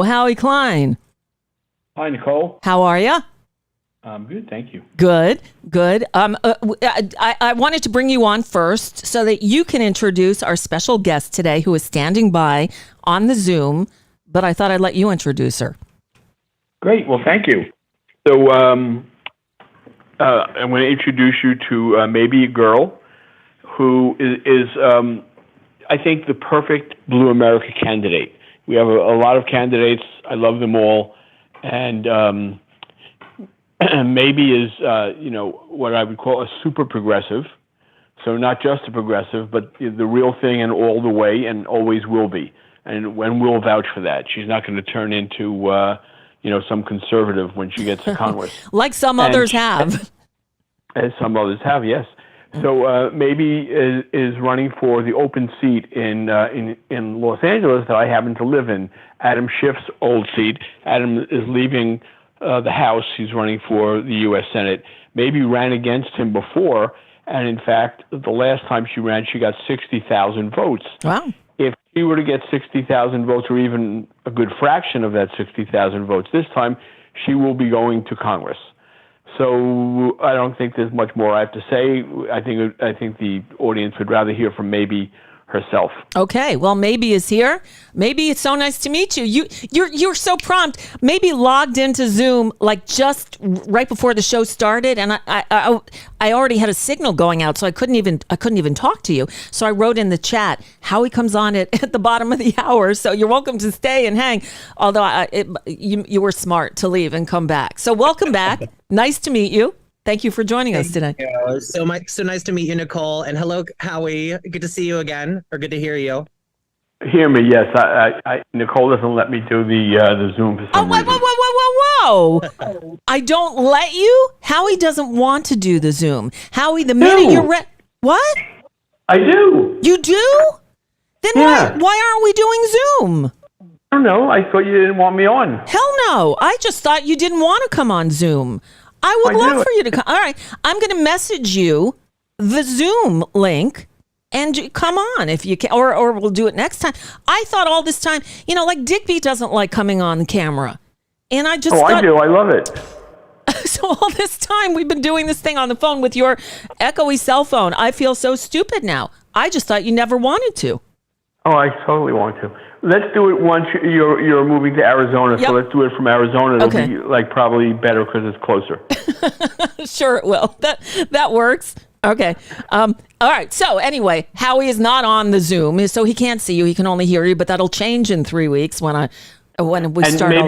Well, Howie Klein. Hi, Nicole. How are you? I'm good, thank you. Good. I wanted to bring you on first so that you can introduce our special guest today who is standing by on the Zoom, but I thought I'd let you introduce her. Great, well, thank you. So I'm going to introduce you to Maebe A, who is I think, the perfect Blue America candidate. We have a lot of candidates. I love them all. And Maebe is, what I would call a super progressive. So not just a progressive, but the real thing and all the way and always will be. And when we'll vouch for that. She's not going to turn into, some conservative when she gets to Congress. Like some others have. As some others have, yes. So Maebe is running for the open seat in Los Angeles that I happen to live in, Adam Schiff's old seat. Adam is leaving the House. He's running for the U.S. Senate. Maebe ran against him before, and in fact, the last time she ran, she got 60,000 votes. Wow. If she were to get 60,000 votes, or even a good fraction of that 60,000 votes this time, she will be going to Congress. So I don't think there's much more I have to say. I think the audience would rather hear from Maebe herself. Okay, well, Maebe is here. Maebe, it's so nice to meet you. You're so prompt. Maebe logged into Zoom like just right before the show started, and I already had a signal going out, so I couldn't even talk to you. So I wrote in the chat, Howie comes on at the bottom of the hour, so you're welcome to stay and hang. Although you were smart to leave and come back. So welcome back. Nice to meet you. Thank you for joining us today. So nice to meet you, Nicole. And hello, Howie. Good to see you again, or good to hear you. Hear me, yes. Nicole doesn't let me do the Zoom for some reason. Whoa. I don't let you? Howie doesn't want to do the Zoom. Howie, the minute you're ready. What? I do. You do? Then yeah. why aren't we doing Zoom? I don't know. I thought you didn't want me on. Hell no. I just thought you didn't want to come on Zoom. I would love for you to come. All right. I'm going to message you the Zoom link and come on if you can, or we'll do it next time. I thought all this time, like Digby doesn't like coming on camera. And I just thought, I do. I love it. So all this time we've been doing this thing on the phone with your echoey cell phone. I feel so stupid now. I just thought you never wanted to. Oh, I totally want to. Let's do it once you're moving to Arizona. Yep. So let's do it from Arizona. It'll be probably better because it's closer. Sure it will. That works. Okay. All right. So anyway, Howie is not on the Zoom, so he can't see you. He can only hear you. But that'll change in 3 weeks when we start. And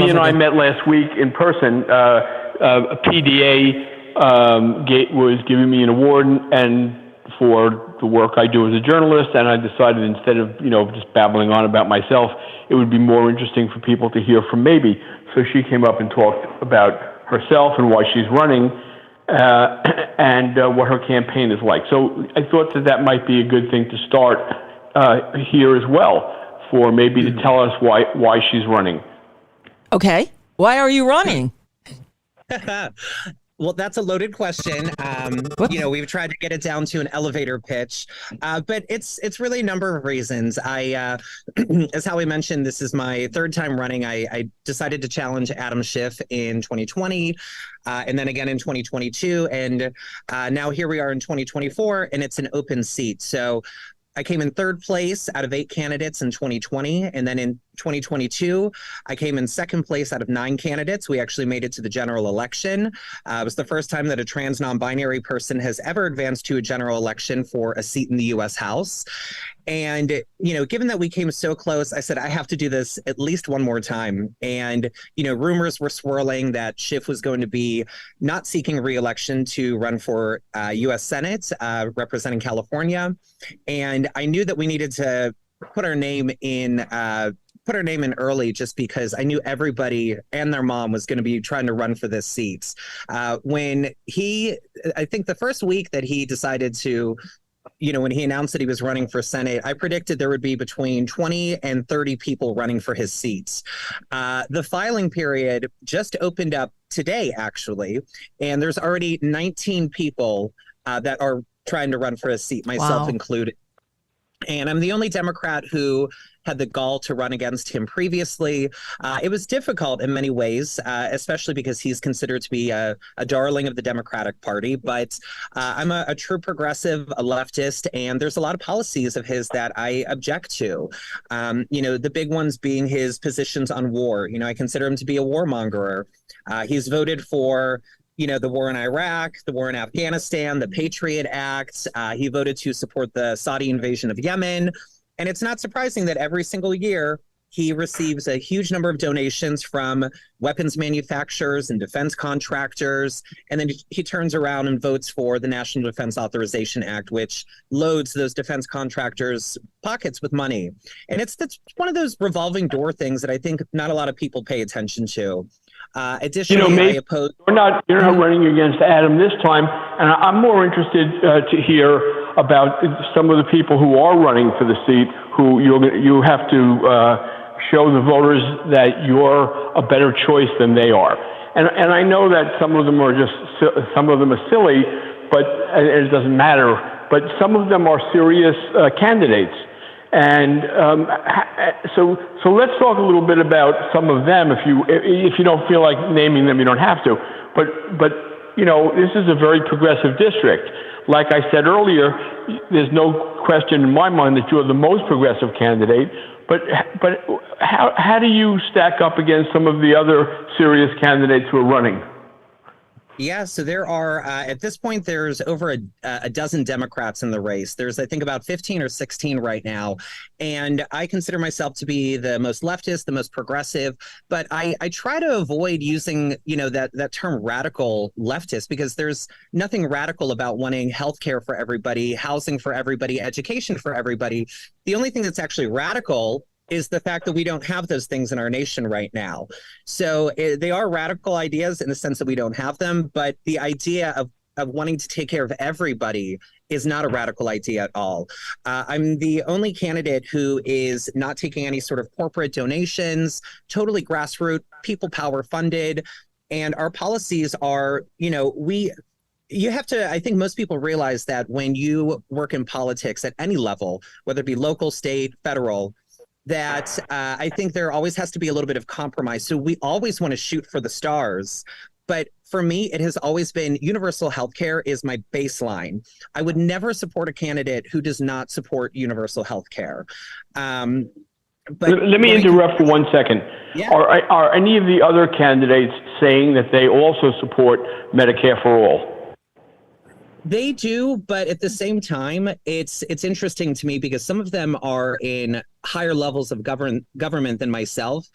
Maebe and I met last week in person. A PDA was giving me an award and for the work I do as a journalist, and I decided instead of just babbling on about myself, it would be more interesting for people to hear from Maebe. So she came up and talked about herself and why she's running, and what her campaign is like. So I thought that might be a good thing to start here as well, for Maebe to tell us why she's running. Okay, why are you running? Well, that's a loaded question. We've tried to get it down to an elevator pitch, but it's really a number of reasons. As Howie mentioned, this is my third time running. I decided to challenge Adam Schiff in 2020, and then again in 2022, and now here we are in 2024, and it's an open seat. So I came in third place out of 8 candidates in 2020, and then in 2022, I came in second place out of 9 candidates. We actually made it to the general election. It was the first time that a trans non-binary person has ever advanced to a general election for a seat in the U.S. House. And, given that we came so close, I said, I have to do this at least one more time. And, rumors were swirling that Schiff was going to be not seeking re-election to run for U.S. Senate, representing California. And I knew that we needed to put our name in early, just because I knew everybody and their mom was going to be trying to run for this seat. I think the first week that he decided to, when he announced that he was running for Senate, I predicted there would be between 20 and 30 people running for his seats. The filing period just opened up today, actually, and there's already 19 people that are trying to run for a seat, myself included. And I'm the only Democrat who had the gall to run against him previously. It was difficult in many ways, especially because he's considered to be a darling of the Democratic Party. But I'm a true progressive, a leftist, and there's a lot of policies of his that I object to. The big ones being his positions on war. I consider him to be a warmonger. He's voted for the war in Iraq, the war in Afghanistan, the Patriot Act. He voted to support the Saudi invasion of Yemen. And it's not surprising that every single year he receives a huge number of donations from weapons manufacturers and defense contractors. And then he turns around and votes for the National Defense Authorization Act, which loads those defense contractors' pockets with money. And it's one of those revolving door things that I think not a lot of people pay attention to. Additionally, I oppose. You're not running against Adam this time, and I'm more interested to hear about some of the people who are running for the seat, who you have to show the voters that you're a better choice than they are. And I know that some of them are silly, but it doesn't matter. But some of them are serious candidates. And so let's talk a little bit about some of them. If you don't feel like naming them, you don't have to. But this is a very progressive district. Like I said earlier, there's no question in my mind that you're the most progressive candidate. But how do you stack up against some of the other serious candidates who are running? Yeah, so there are, at this point, there's over a dozen Democrats in the race. There's, I think, about 15 or 16 right now. And I consider myself to be the most leftist, the most progressive. But I try to avoid using, that term radical leftist, because there's nothing radical about wanting healthcare for everybody, housing for everybody, education for everybody. The only thing that's actually radical is the fact that we don't have those things in our nation right now. So they are radical ideas in the sense that we don't have them, but the idea of wanting to take care of everybody is not a radical idea at all. I'm the only candidate who is not taking any sort of corporate donations, totally grassroots, people power funded, and our policies are, you have to, I think most people realize that when you work in politics at any level, whether it be local, state, federal, that I think there always has to be a little bit of compromise. So we always want to shoot for the stars. But for me, it has always been universal health care is my baseline. I would never support a candidate who does not support universal health care. But let me interrupt for 1 second. Yeah. Are any of the other candidates saying that they also support Medicare for all? They do, but at the same time, it's interesting to me because some of them are in higher levels of government than myself,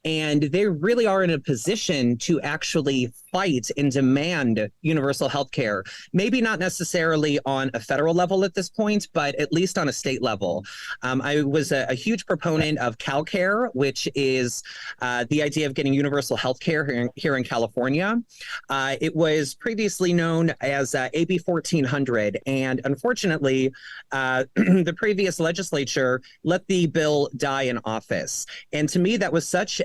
and they really are in a position to actually fight and demand universal health care. Maybe not necessarily on a federal level at this point, but at least on a state level. I was a huge proponent of CalCare, which is the idea of getting universal health care here in California. It was previously known as AB 1400, and unfortunately, the previous legislature let the bill die in office. And to me, that was such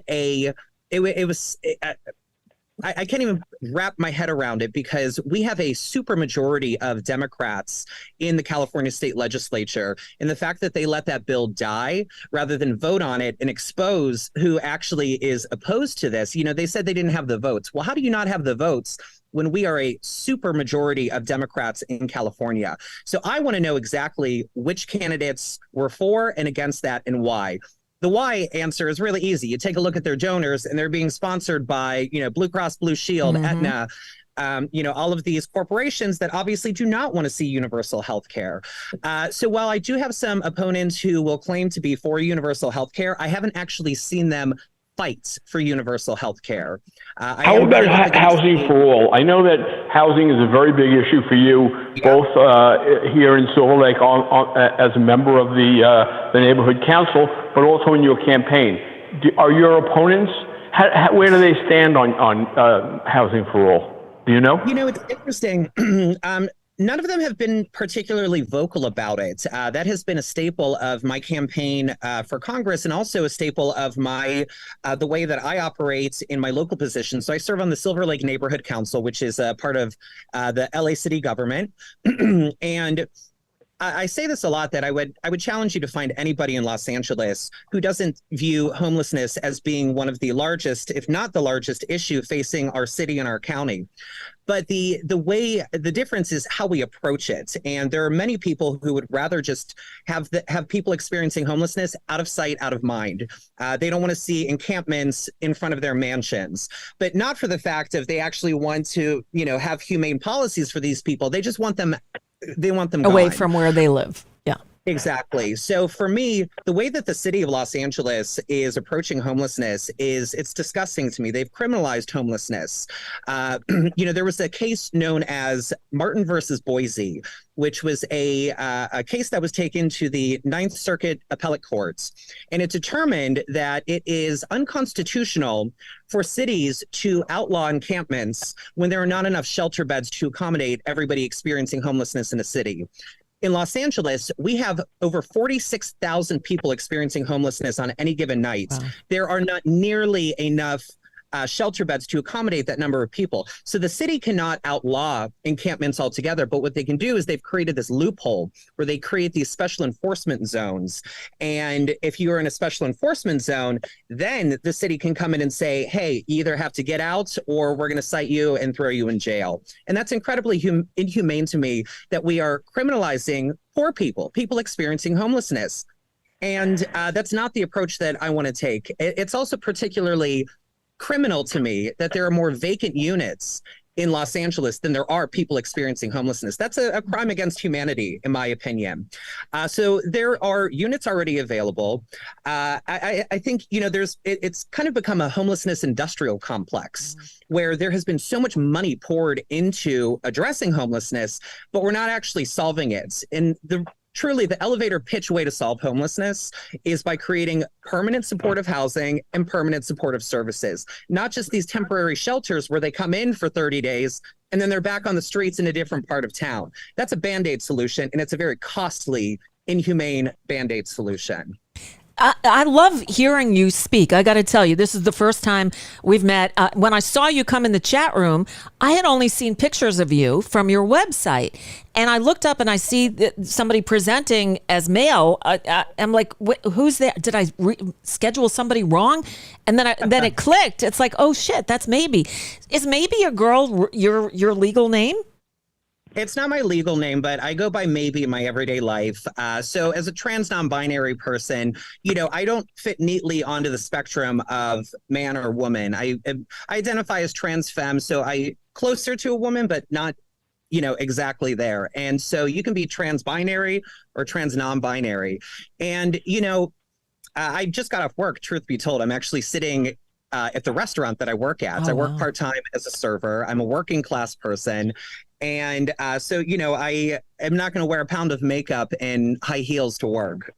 I can't even wrap my head around it, because we have a super majority of Democrats in the California state legislature. And the fact that they let that bill die rather than vote on it and expose who actually is opposed to this, they said they didn't have the votes. Well, how do you not have the votes when we are a super majority of Democrats in California? So I want to know exactly which candidates were for and against that and why. The why answer is really easy. You take a look at their donors, and they're being sponsored by, Blue Cross Blue Shield, Aetna, all of these corporations that obviously do not want to see universal health care. So while I do have some opponents who will claim to be for universal health care, I haven't actually seen them fight for universal health care. How about housing for all? I know that housing is a very big issue for you, both here in Silver Lake as a member of the neighborhood council, but also in your campaign. Are your opponents, where do they stand on housing for all? Do you know? It's interesting. None of them have been particularly vocal about it. That has been a staple of my campaign for Congress, and also a staple of my the way that I operate in my local position. So I serve on the Silver Lake Neighborhood Council, which is a part of the LA city government. And I say this a lot, that I would challenge you to find anybody in Los Angeles who doesn't view homelessness as being one of the largest, if not the largest issue facing our city and our county. But the difference is how we approach it. And there are many people who would rather just have people experiencing homelessness out of sight, out of mind. They don't want to see encampments in front of their mansions, but not for the fact of they actually want to, have humane policies for these people. They just want them. They want them away gone. from where they live. Yeah. Exactly. So for me, the way that the city of Los Angeles is approaching homelessness it's disgusting to me. They've criminalized homelessness. There was a case known as Martin versus Boise, which was a case that was taken to the Ninth Circuit Appellate Courts. And it determined that it is unconstitutional for cities to outlaw encampments when there are not enough shelter beds to accommodate everybody experiencing homelessness in a city. In Los Angeles, we have over 46,000 people experiencing homelessness on any given night. Wow. There are not nearly enough shelter beds to accommodate that number of people. So the city cannot outlaw encampments altogether, but what they can do is they've created this loophole where they create these special enforcement zones. And if you are in a special enforcement zone, then the city can come in and say, hey, you either have to get out or we're going to cite you and throw you in jail. And that's incredibly inhumane to me, that we are criminalizing poor people experiencing homelessness. And that's not the approach that I want to take. It's also particularly criminal to me that there are more vacant units in Los Angeles than there are people experiencing homelessness. That's a crime against humanity, in my opinion. So there are units already available. I think, it's kind of become a homelessness industrial complex where there has been so much money poured into addressing homelessness, but we're not actually solving it. And truly, the elevator pitch way to solve homelessness is by creating permanent supportive housing and permanent supportive services, not just these temporary shelters where they come in for 30 days and then they're back on the streets in a different part of town. That's a Band-Aid solution, and it's a very costly, inhumane Band-Aid solution. I love hearing you speak. I got to tell you, this is the first time we've met. When I saw you come in the chat room, I had only seen pictures of you from your website. And I looked up and I see somebody presenting as male. I'm like, who's that? Did I schedule somebody wrong? And then it clicked. It's like, oh shit, that's Maebe. Is Maebe a girl your legal name? It's not my legal name, but I go by Maebe in my everyday life. So as a trans non-binary person, I don't fit neatly onto the spectrum of man or woman. I identify as trans femme, so I closer to a woman, but not, exactly there. And so you can be trans binary or trans non-binary. And, I just got off work, truth be told. I'm actually sitting at the restaurant that I work at. I work part-time as a server. I'm a working class person. And so, I am not going to wear a pound of makeup and high heels to work.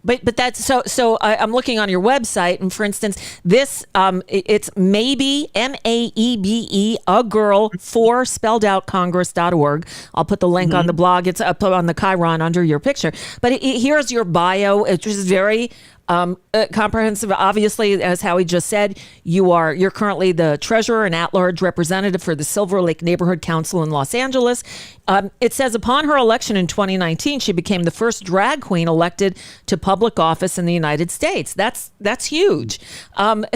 But that's so I'm looking on your website, and for instance, this it's Maebe, Maebe, a girl for spelled out Congress.org. I'll put the link on the blog. It's up on the Chiron under your picture. But here's your bio, which is very comprehensive. Obviously, as Howie just said, you're currently the treasurer and at-large representative for the Silver Lake Neighborhood Council in Los Angeles. It says upon her election in 2019, she became the first drag queen elected to public office in the United States. That's huge. But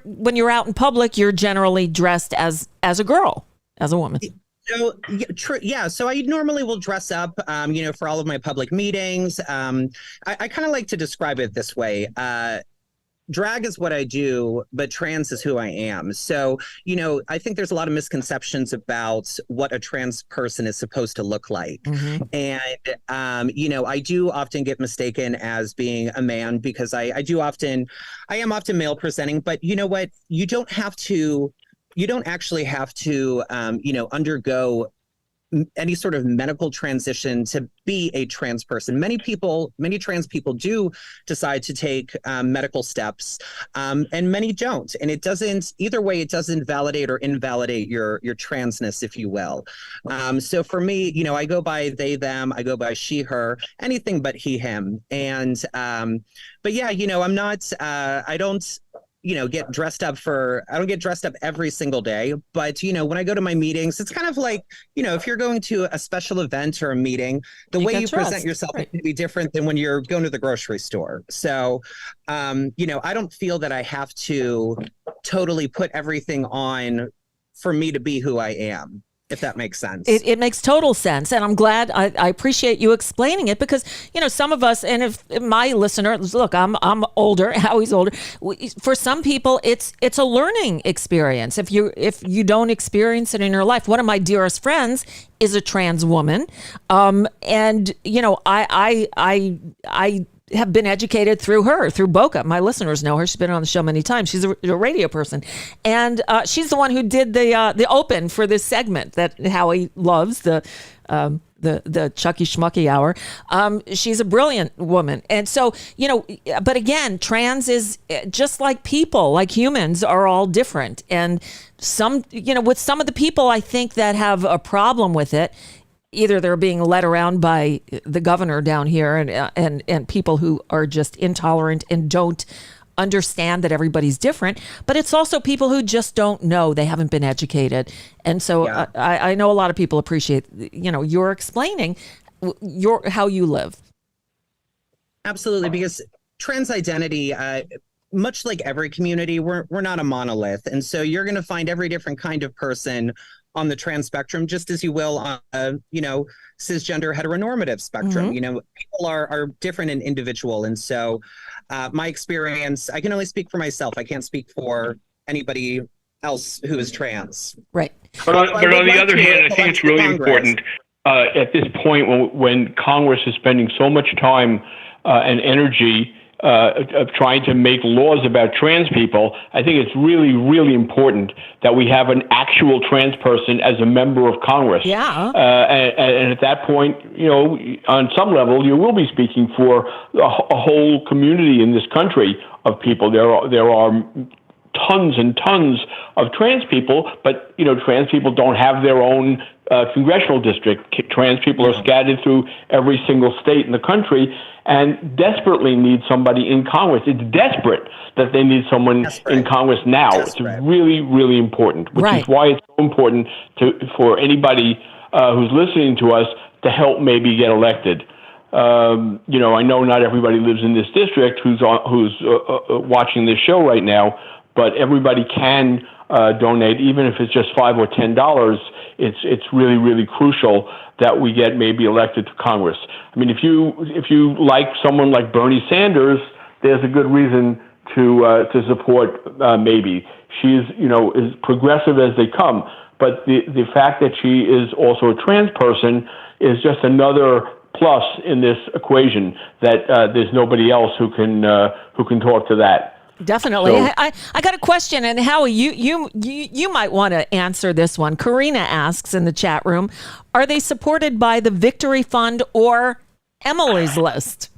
when you're out in public, you're generally dressed as a girl, as a woman. So, So I normally will dress up, for all of my public meetings. I kind of like to describe it this way. Drag is what I do, but trans is who I am. So, I think there's a lot of misconceptions about what a trans person is supposed to look like. Mm-hmm. And, I do often get mistaken as being a man because I am often male presenting, but you know what? You don't actually have to, undergo any sort of medical transition to be a trans person. Many trans people do decide to take medical steps, and many don't. And it doesn't validate or invalidate your transness, if you will. So for me, I go by they, them, I go by she, her, anything but he, him. And, but yeah, I'm not, get dressed up I don't get dressed up every single day, but, when I go to my meetings, it's kind of like, if you're going to a special event or a meeting, the way you present yourself is going to be different than when you're going to the grocery store. So, I don't feel that I have to totally put everything on for me to be who I am, if that makes sense. It makes total sense. And I'm glad, I appreciate you explaining it, because, some of us, and if my listeners, look, I'm older, Howie's older. For some people, it's a learning experience. If you don't experience it in your life. One of my dearest friends is a trans woman. And, I have been educated through her, through Boca. My listeners know her. She's been on the show many times. She's a radio person. And she's the one who did the open for this segment that Howie loves, the Chucky Schmucky Hour. She's a brilliant woman. And so, but again, trans is just like people, like humans are all different. And some, with some of the people I think that have a problem with it, either they're being led around by the governor down here and people who are just intolerant and don't understand that everybody's different, but it's also people who just don't know. They haven't been educated. And so I know a lot of people appreciate, you're explaining how you live. Absolutely. Because trans identity, much like every community, we're not a monolith. And so you're going to find every different kind of person on the trans spectrum, just as you will on, cisgender heteronormative spectrum. Mm-hmm. People are different and individual. And so my experience, I can only speak for myself. I can't speak for anybody else who is trans. Right. But on the other hand, I think it's really important at this point when Congress is spending so much time and energy of trying to make laws about trans people. I think it's really, really important that we have an actual trans person as a member of Congress. Yeah. And at that point, on some level, you will be speaking for a whole community in this country of people. There are tons and tons of trans people, but trans people don't have their own congressional district. Trans people are scattered through every single state in the country and desperately need somebody in Congress. It's desperate that they need someone in Congress now. It's really, really important, which is why it's so important for anybody who's listening to us to help maybe get elected. I know not everybody lives in this district who's watching this show right now, but everybody can donate, even if it's just $5 or $10. It's really, really crucial that we get maybe elected to Congress. I mean, if you like someone like Bernie Sanders, there's a good reason to support Maebe. She is as progressive as they come, but the fact that she is also a trans person is just another plus in this equation. That there's nobody else who can talk to that. Definitely. So, I got a question, and Howie, you might want to answer this one. Karina asks in the chat room, are they supported by the Victory Fund or Emily's List?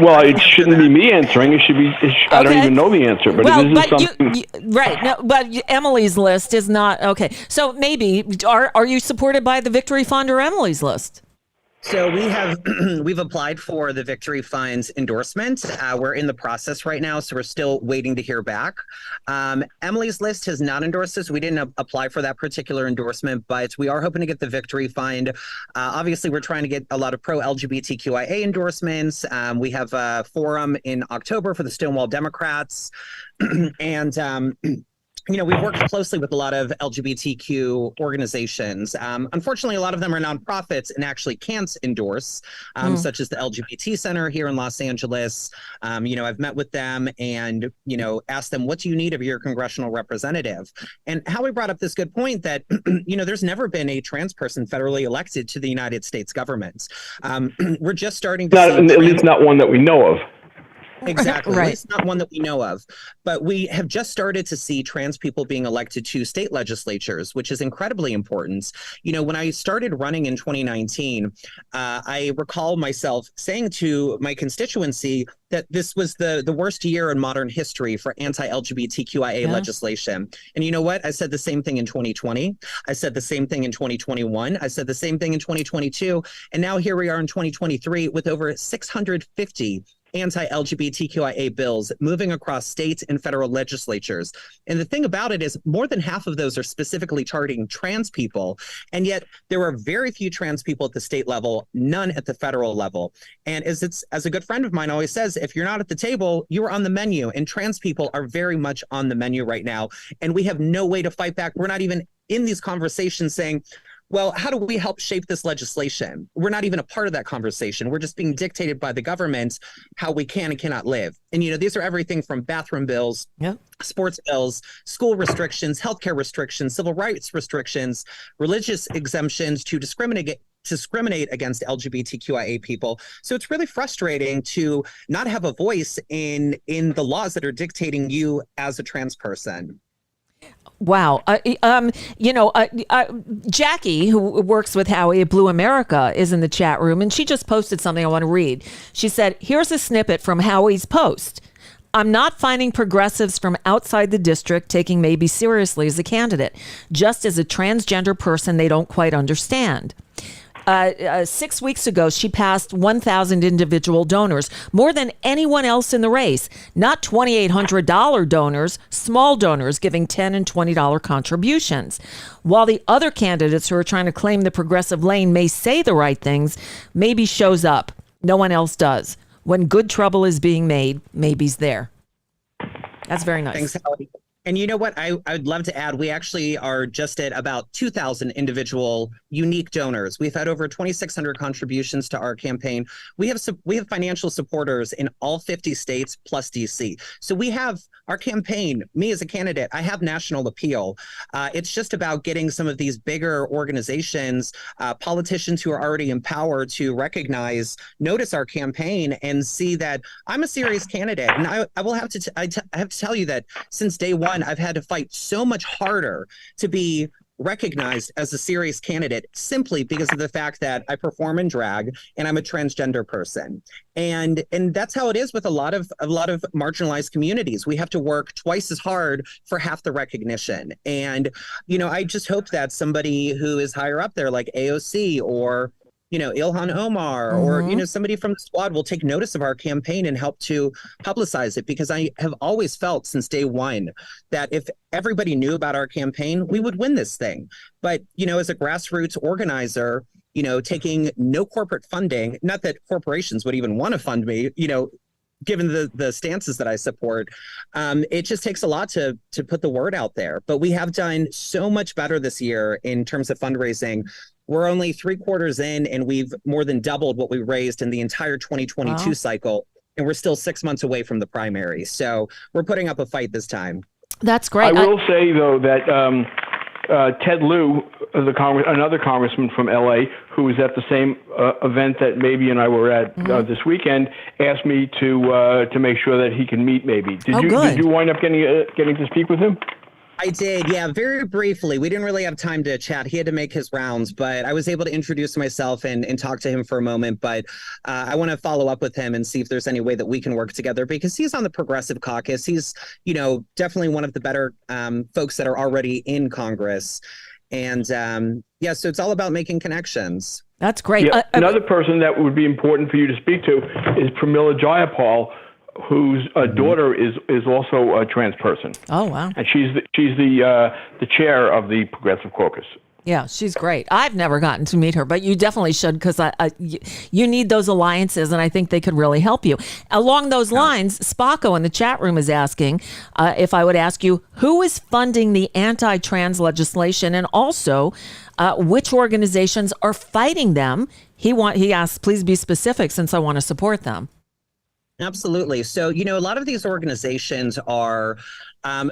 Well, it shouldn't be me answering. It should be. I don't even know the answer, but this is something. Right. No, but Emily's List is not okay. So maybe are you supported by the Victory Fund or Emily's List? So we've applied for the Victory Fund's endorsement. We're in the process right now, so we're still waiting to hear back. Emily's List has not endorsed us. We didn't apply for that particular endorsement, but we are hoping to get the Victory Fund. Obviously, we're trying to get a lot of pro-LGBTQIA endorsements. We have a forum in October for the Stonewall Democrats, and we've worked closely with a lot of LGBTQ organizations. Unfortunately, a lot of them are nonprofits and actually can't endorse, such as the LGBT Center here in Los Angeles. I've met with them and, asked them, what do you need of your congressional representative? And Howie brought up this good point that, there's never been a trans person federally elected to the United States government. We're just starting to see at least not one that we know of. Exactly. Right. It's not one that we know of, but we have just started to see trans people being elected to state legislatures, which is incredibly important. When I started running in 2019, I recall myself saying to my constituency that this was the worst year in modern history for anti-LGBTQIA legislation. And you know what? I said the same thing in 2020. I said the same thing in 2021. I said the same thing in 2022. And now here we are in 2023 with over 650 anti-LGBTQIA bills moving across states and federal legislatures. And the thing about it is more than half of those are specifically targeting trans people. And yet there are very few trans people at the state level, none at the federal level. And as a good friend of mine always says, if you're not at the table, you are on the menu. And trans people are very much on the menu right now. And we have no way to fight back. We're not even in these conversations saying, well, how do we help shape this legislation? We're not even a part of that conversation. We're just being dictated by the government how we can and cannot live. And, these are everything from bathroom bills, sports bills, school restrictions, healthcare restrictions, civil rights restrictions, religious exemptions to discriminate against LGBTQIA people. So it's really frustrating to not have a voice in the laws that are dictating you as a trans person. Wow. Jackie, who works with Howie at Blue America, is in the chat room, and she just posted something I want to read. She said, here's a snippet from Howie's post. I'm not finding progressives from outside the district taking Maebe seriously as a candidate. Just as a transgender person, they don't quite understand. 6 weeks ago, she passed 1,000 individual donors, more than anyone else in the race. Not $2,800 donors, small donors giving $10 and $20 contributions. While the other candidates who are trying to claim the progressive lane may say the right things, Maebe shows up. No one else does. When good trouble is being made, Maebe's there. That's very nice. Thanks, Howie. And you know what? I'd love to add, we actually are just at about 2,000 individual unique donors. We've had over 2,600 contributions to our campaign. We have financial supporters in all 50 states plus DC. So we have our campaign, me as a candidate, I have national appeal. It's just about getting some of these bigger organizations, politicians who are already in power to notice our campaign and see that I'm a serious candidate. And I will have to, I have to tell you that since day one, I've had to fight so much harder to be recognized as a serious candidate simply because of the fact that I perform in drag and I'm a transgender person. And that's how it is with a lot of marginalized communities. We have to work twice as hard for half the recognition. And, I just hope that somebody who is higher up there like AOC or Ilhan Omar or, somebody from the squad will take notice of our campaign and help to publicize it, because I have always felt since day one that if everybody knew about our campaign, we would win this thing. But, as a grassroots organizer, taking no corporate funding, not that corporations would even want to fund me, given the stances that I support, it just takes a lot to put the word out there. But we have done so much better this year in terms of fundraising. We're only 3/4 in, and we've more than doubled what we raised in the entire 2022 cycle. And we're still 6 months away from the primary. So we're putting up a fight this time. That's great. I will say, though, that Ted Lieu, another congressman from LA, who was at the same event that Maebe and I were at this weekend, asked me to make sure that he can meet Maebe. Did you wind up getting to speak with him? I did, yeah, very briefly. We didn't really have time to chat. He had to make his rounds, but I was able to introduce myself and talk to him for a moment. But I want to follow up with him and see if there's any way that we can work together, because he's on the Progressive Caucus. He's, definitely one of the better folks that are already in Congress. And so it's all about making connections. That's great. Yeah. Another person that would be important for you to speak to is Pramila Jayapal, whose daughter is also a trans person. Oh, wow. And she's the chair of the Progressive Caucus. Yeah, she's great. I've never gotten to meet her, but you definitely should, because you need those alliances, and I think they could really help you. Along those lines, Spacco in the chat room is asking if I would ask you, who is funding the anti-trans legislation, and also which organizations are fighting them? He asks, please be specific, since I want to support them. Absolutely. So, a lot of these organizations are,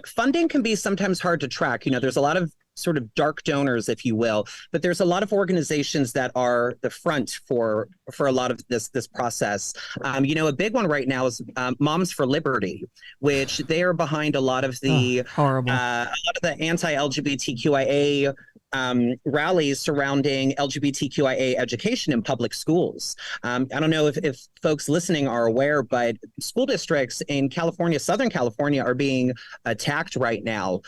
funding can be sometimes hard to track. There's a lot of sort of dark donors, if you will, but there's a lot of organizations that are the front for a lot of this process. A big one right now is Moms for Liberty, which they are behind a lot of the horrible, a lot of the anti-LGBTQIA rallies surrounding LGBTQIA education in public schools. I don't know if folks listening are aware, but school districts in California, Southern California, are being attacked right now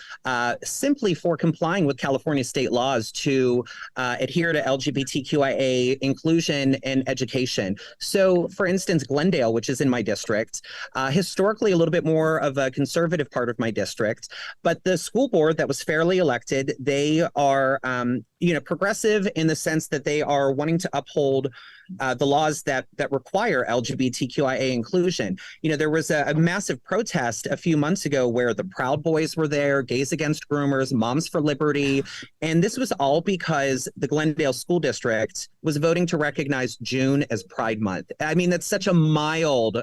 simply for complying with California state laws to adhere to LGBTQIA inclusion in education. So, for instance, Glendale, which is in my district, historically a little bit more of a conservative part of my district, but the school board that was fairly elected, they are progressive in the sense that they are wanting to uphold the laws that require LGBTQIA inclusion. There was a massive protest a few months ago where the Proud Boys were there, Gays Against Groomers, Moms for Liberty, and this was all because the Glendale School District was voting to recognize June as Pride Month. I mean, that's such a mild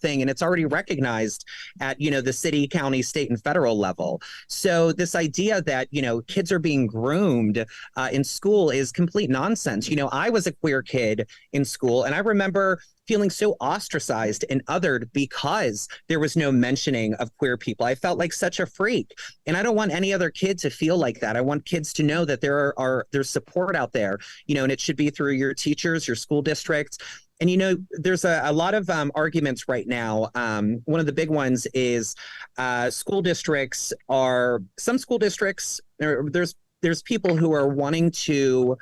thing, and it's already recognized at the city, county, state, and federal level. So this idea that kids are being groomed in school is complete nonsense. I was a queer kid in school, and I remember feeling so ostracized and othered because there was no mentioning of queer people. I felt like such a freak, and I don't want any other kid to feel like that. I want kids to know that there's support out there, and it should be through your teachers, your school districts. And, there's a lot of arguments right now. One of the big ones is some school districts, there's people who are wanting to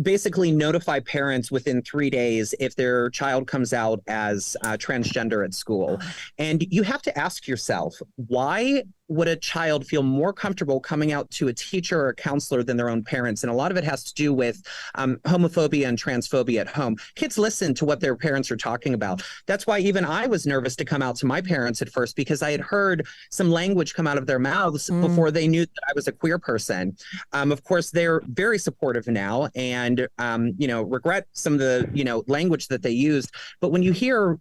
basically notify parents within 3 days if their child comes out as transgender at school. And you have to ask yourself, why would a child feel more comfortable coming out to a teacher or a counselor than their own parents? And a lot of it has to do with homophobia and transphobia at home. Kids listen to what their parents are talking about. That's why even I was nervous to come out to my parents at first, because I had heard some language come out of their mouths before they knew that I was a queer person. Of course, they're very supportive now and, regret some of the, language that they used. But when you hear,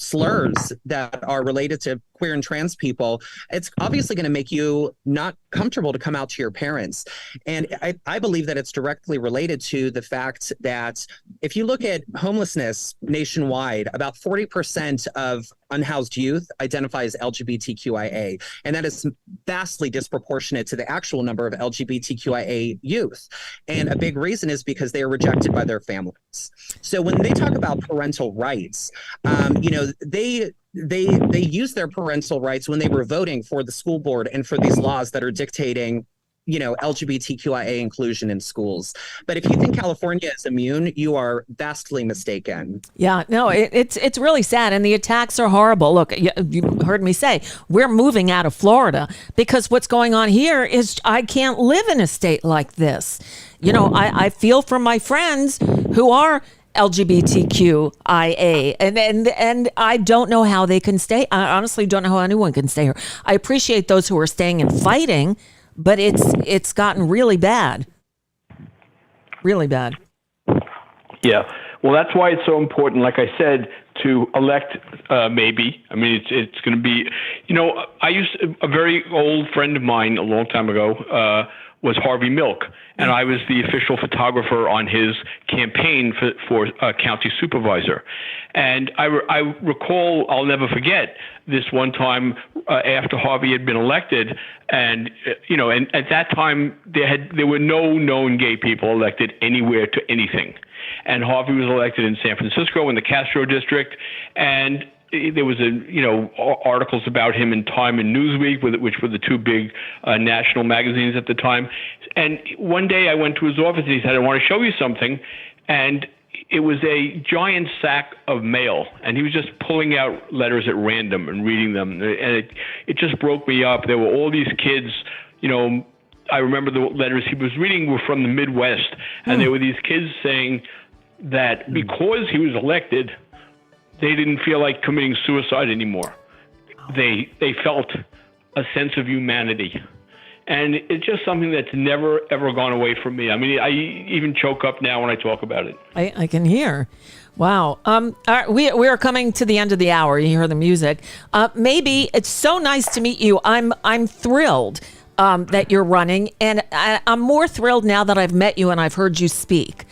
slurs that are related to queer and trans people, it's obviously going to make you not comfortable to come out to your parents. And I believe that it's directly related to the fact that if you look at homelessness nationwide, about 40% of unhoused youth identify as LGBTQIA, and that is vastly disproportionate to the actual number of LGBTQIA youth. And a big reason is because they are rejected by their families. So when they talk about parental rights, they use their parental rights when they were voting for the school board and for these laws that are dictating LGBTQIA inclusion in schools. But if you think California is immune, you are vastly mistaken. Yeah, no, it's really sad. And the attacks are horrible. Look, you heard me say, we're moving out of Florida because what's going on here is I can't live in a state like this. I feel for my friends who are LGBTQIA, and I don't know how they can stay. I honestly don't know how anyone can stay here. I appreciate those who are staying and fighting, but it's gotten really bad. Really bad. Yeah. Well, that's why it's so important, like I said, to elect Maebe. I mean, it's going to be, a very old friend of mine a long time ago was Harvey Milk, and I was the official photographer on his campaign for county supervisor. And I recall, I'll never forget, this one time after Harvey had been elected, and and at that time there were no known gay people elected anywhere to anything. And Harvey was elected in San Francisco in the Castro district, and there was articles about him in Time and Newsweek, which were the two big national magazines at the time. And one day I went to his office and he said, "I want to show you something." And it was a giant sack of mail, and he was just pulling out letters at random and reading them. And it just broke me up. There were all these kids, I remember the letters he was reading were from the Midwest, and there were these kids saying that because he was elected, they didn't feel like committing suicide anymore. They felt a sense of humanity. And it's just something that's never, ever gone away from me. I mean, I even choke up now when I talk about it. I can hear. Wow. We are coming to the end of the hour. You hear the music. Maebe, it's so nice to meet you. I'm thrilled that you're running. And I'm more thrilled now that I've met you and I've heard you speak.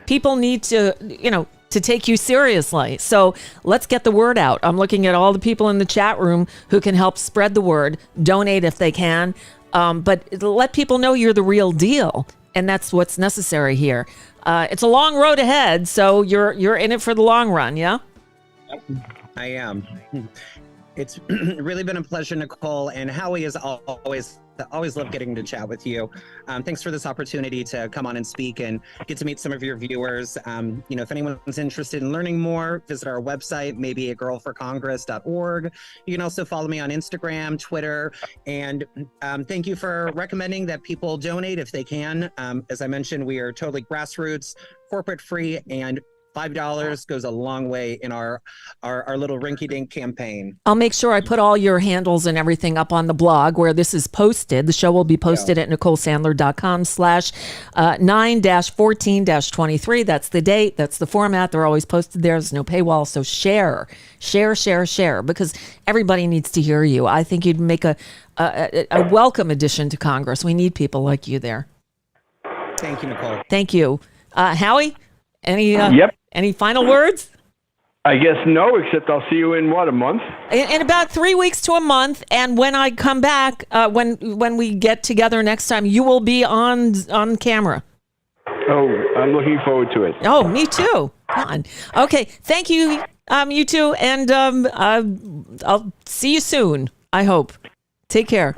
People need to take you seriously. So let's get the word out. I'm looking at all the people in the chat room who can help spread the word, donate if they can. But let people know you're the real deal, and that's what's necessary here. It's a long road ahead, so you're in it for the long run, yeah? I am. It's really been a pleasure, Nicole, and Howie is always love getting to chat with you. Thanks for this opportunity to come on and speak and get to meet some of your viewers. If anyone's interested in learning more, visit our website, mabeagirlforcongress.org. You can also follow me on Instagram, Twitter, and thank you for recommending that people donate if they can. As I mentioned, we are totally grassroots, corporate free, and $5 goes a long way in our little rinky-dink campaign. I'll make sure I put all your handles and everything up on the blog where this is posted. The show will be posted at NicoleSandler.com/9-14-23. That's the date. That's the format. They're always posted there. There's no paywall. So share, because everybody needs to hear you. I think you'd make a welcome addition to Congress. We need people like you there. Thank you, Nicole. Thank you. Howie, any final words? I guess no, except I'll see you in a month? In about 3 weeks to a month, and when I come back, when we get together next time, you will be on camera. Oh, I'm looking forward to it. Oh, me too. God. Okay, thank you, you two, and I'll see you soon, I hope. Take care.